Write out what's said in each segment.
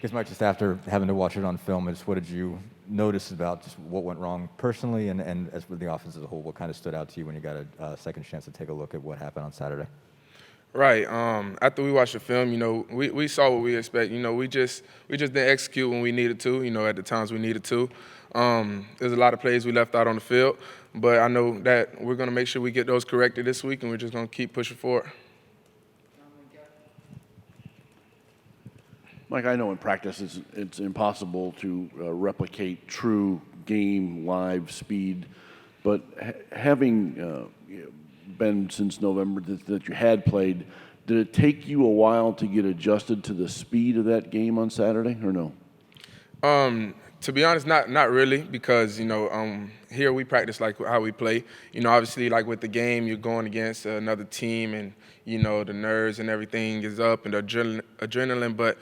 Because Mike, just after having to watch it on film, just what did you notice about just what went wrong personally, and as with the offense as a whole, what kind of stood out to you when you got a second chance to take a look at what happened on Saturday? Right. After we watched the film, we saw what we expect. We just didn't execute when we needed to. At the times we needed to. There's a lot of plays we left out on the field, but I know that we're going to make sure we get those corrected this week, and we're just going to keep pushing forward. Mike, I know in practice it's impossible to replicate true game live speed, but having been since November that you had played, did it take you a while to get adjusted to the speed of that game on Saturday, or no? To be honest, not really, because here we practice like how we play. Obviously, like with the game, you're going against another team, and the nerves and everything is up, and the adrenaline. But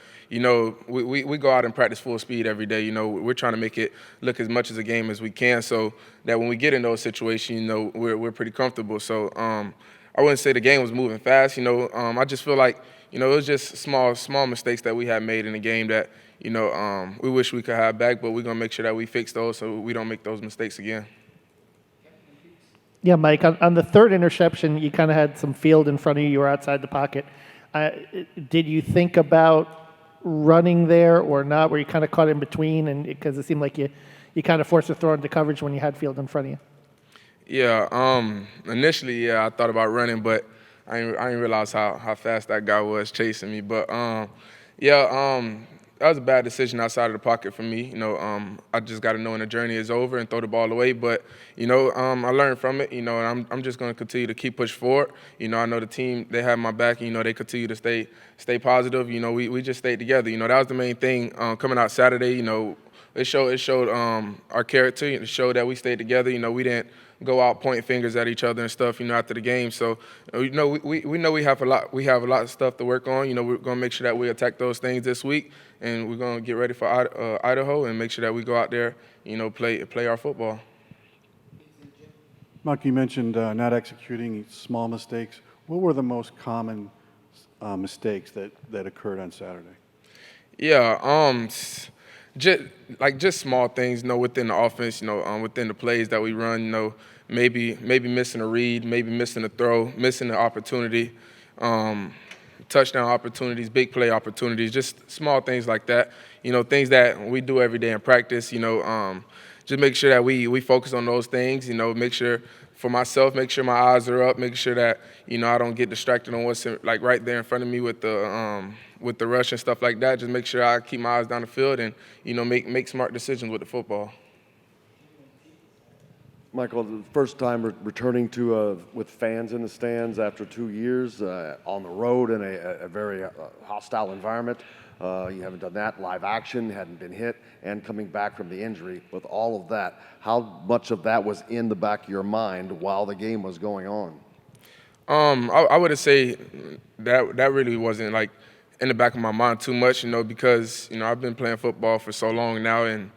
we go out and practice full speed every day. We're trying to make it look as much as a game as we can, so that when we get in those situations, we're pretty comfortable. So I wouldn't say the game was moving fast. I just feel like it was just small mistakes that we had made in the game that we wish we could have back, but we're gonna make sure that we fix those so we don't make those mistakes again. Yeah, Mike, on the third interception, you kind of had some field in front of you. You were outside the pocket. Did you think about running there or not? Were you kind of caught in between? And because it seemed like you kind of forced a throw into coverage when you had field in front of you. Yeah, initially, I thought about running, but I didn't realize how fast that guy was chasing me. But that was a bad decision outside of the pocket for me. I just got to know when the journey is over and throw the ball away. But I learned from it. And I'm just going to continue to keep push forward. I know the team, they have my back. They continue to stay positive. We just stayed together. That was the main thing coming out Saturday. It showed our character. It showed that we stayed together. We didn't go out pointing fingers at each other and stuff, after the game. So, we know we have a lot of stuff to work on. We're going to make sure that we attack those things this week, and we're going to get ready for Idaho and make sure that we go out there, play our football. Mike, you mentioned not executing, small mistakes. What were the most common mistakes that occurred on Saturday? Yeah, just small things, within the offense, within the plays that we run, maybe missing a read, maybe missing a throw, missing an opportunity, touchdown opportunities, big play opportunities, just small things like that. Things that we do every day in practice. Just make sure that we focus on those things. Make sure for myself, make sure my eyes are up, make sure that I don't get distracted on what's right there in front of me with the rush and stuff like that. Just make sure I keep my eyes down the field and make smart decisions with the football. Michael, the first time returning to with fans in the stands after 2 years on the road in a very hostile environment. You haven't done that, live action, hadn't been hit, and coming back from the injury. With all of that, how much of that was in the back of your mind while the game was going on? I would say that really wasn't in the back of my mind too much, because I've been playing football for so long now, and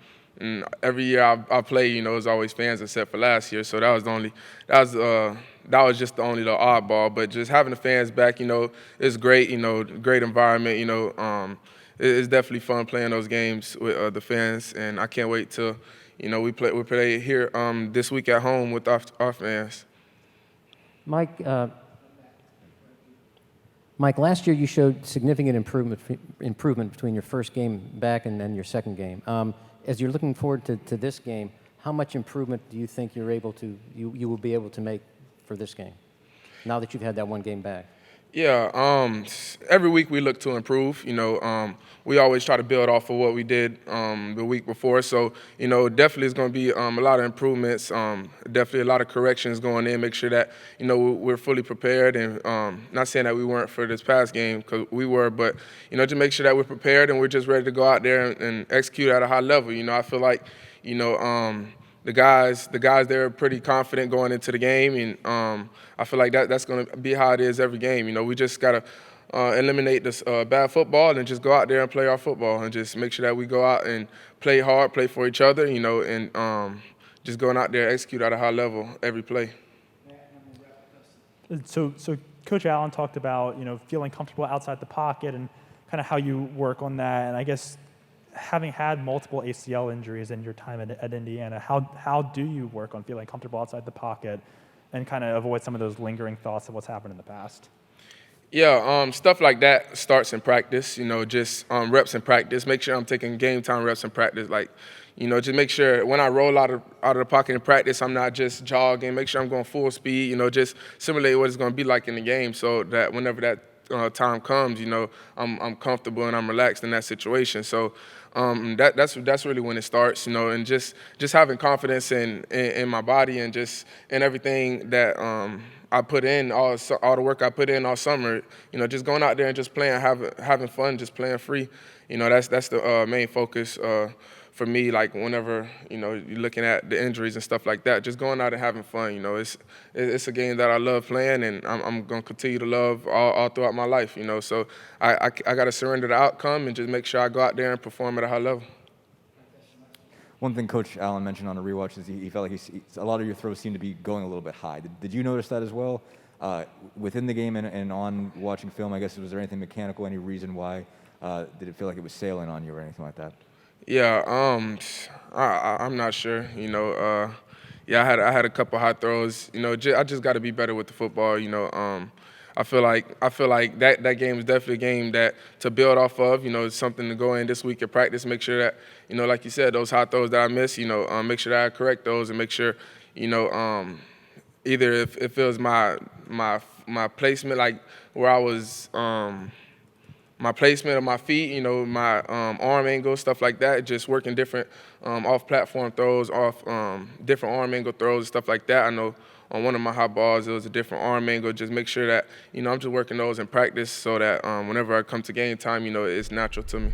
every year I play, there's always fans except for last year. So that was just the only little oddball. But just having the fans back, it's great. Great environment. It's definitely fun playing those games with the fans, and I can't wait till we play here this week at home with our fans. Mike, last year you showed significant improvement between your first game back and then your second game. As you're looking forward to this game, how much improvement do you think you will be able to make for this game, now that you've had that one game back? Yeah, every week we look to improve. We always try to build off of what we did the week before. So, definitely it's going to be a lot of improvements, definitely a lot of corrections going in, make sure that, we're fully prepared. And not saying that we weren't for this past game, because we were, but, to make sure that we're prepared and we're just ready to go out there and execute at a high level. I feel like, the guys they're pretty confident going into the game, and I feel like that's going to be how it is every game. We just got to eliminate this bad football and just go out there and play our football and just make sure that we go out and play hard, play for each other, and just going out there, execute at a high level every play. So Coach Allen talked about feeling comfortable outside the pocket and kind of how you work on that, and I guess having had multiple ACL injuries in your time at Indiana, how do you work on feeling comfortable outside the pocket and kind of avoid some of those lingering thoughts of what's happened in the past? Yeah, stuff like that starts in practice, just reps in practice. Make sure I'm taking game time reps in practice. Like, just make sure when I roll out of the pocket in practice, I'm not just jogging. Make sure I'm going full speed, just simulate what it's going to be like in the game so that whenever that time comes, I'm comfortable and I'm relaxed in that situation. So that's really when it starts, and just having confidence in my body and just in everything that I put in, all the work I put in all summer, just going out there and just playing, having fun, just playing free. That's the main focus for me. Like whenever you're looking at the injuries and stuff like that, just going out and having fun. It's a game that I love playing, and I'm gonna continue to love all throughout my life. So I got to surrender the outcome and just make sure I go out there and perform at a high level. One thing Coach Allen mentioned on a rewatch is he felt like a lot of your throws seemed to be going a little bit high. Did you notice that as well? Within the game and on watching film, I guess, was there anything mechanical, any reason why? Did it feel like it was sailing on you or anything like that? Yeah, I'm not sure. Yeah, I had a couple high throws. I just got to be better with the football. I feel like that game is definitely a game that to build off of. It's something to go in this week and practice. Make sure that like you said, those high throws that I miss. Make sure that I correct those and make sure either if it was my placement, like where I was. My placement of my feet, my arm angle, stuff like that, just working different off-platform throws, different arm angle throws, stuff like that. I know on one of my high balls, it was a different arm angle. Just make sure that, I'm just working those in practice so that whenever I come to game time, it's natural to me.